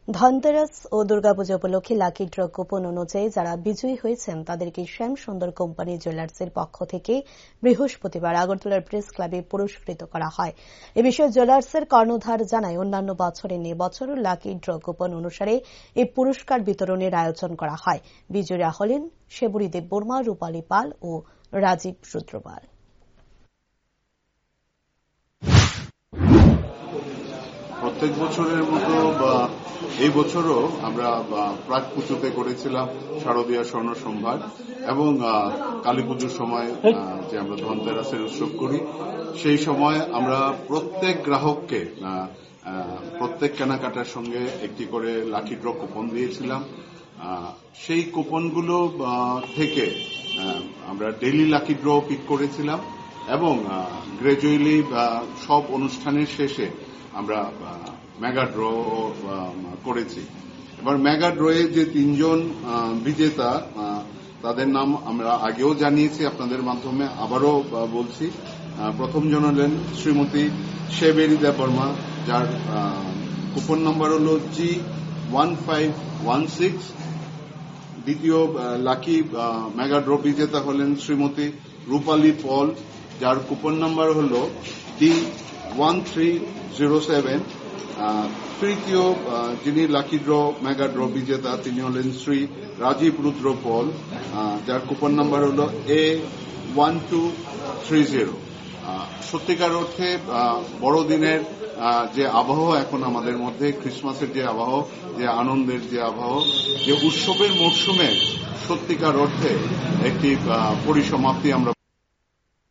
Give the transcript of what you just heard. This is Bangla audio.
ধনতেরাস ও দুর্গাপূজা উপলক্ষে লাকি ড্র কুপন অনুযায়ী যারা বিজয়ী হয়েছেন তাদেরকে শ্যাম সুন্দর কোম্পানি জুয়েলার্সের পক্ষ থেকে বৃহস্পতিবার আগরতলার প্রেস ক্লাবে পুরস্কৃত করা হয়। এ বিষয়ে জুয়েলার্সের কর্ণধার জানায়, অন্যান্য বছরে নিয়ে বছরও লাকি ড্র কুপন অনুসারে এই পুরস্কার বিতরণের আয়োজন করা হয়। বিজয়ীরা হলেন সেবরী দেববর্মা, রূপালী পাল ও রাজীব রুদ্রপাল। প্রত্যেক বছরের মতো এই বছরও আমরা প্রাক পুজোতে করেছিলাম শারদীয়া স্বর্ণ সম্ভার এবং কালী পুজোর সময় যে আমরা ধনতেরাসের উৎসব করি, সেই সময় আমরা প্রত্যেক গ্রাহককে প্রত্যেক কেনাকাটার সঙ্গে একটি করে লাকি ড্র কুপন দিয়েছিলাম। সেই কুপনগুলো থেকে আমরা ডেইলি লাকি ড্র পিক করেছিলাম এবং গ্র্যাজুয়ালি সব অনুষ্ঠানের শেষে আমরা মেগা ড্র করেছি। এবার মেগা ড্রয়ে যে তিনজন বিজেতা তাদের নাম আমরা আগেও জানিয়েছি, আপনাদের মাধ্যমে আবারও বলছি। প্রথম জন হলেন শ্রীমতী সেবরী দেববর্মা, যার কুপন নম্বর হল G1516। দ্বিতীয় লাকি মেগা ড্র বিজেতা হলেন শ্রীমতী রূপালী পল, যার কুপন নম্বর হল D1307। তৃতীয় যিনি লাকি ড্র মেগা ড্র বিজেতা তিনি হলেন শ্রী রাজীব রুদ্র পল, যার কুপন নাম্বার হল A1230। সত্যিকার অর্থে বড়দিনের যে আবহ এখন আমাদের মধ্যে, ক্রিসমাসের যে আবহ, যে আনন্দের যে আবহ, যে উৎসবের মরশুমের সত্যিকার অর্থে একটি পরিসমাপ্তি আমরা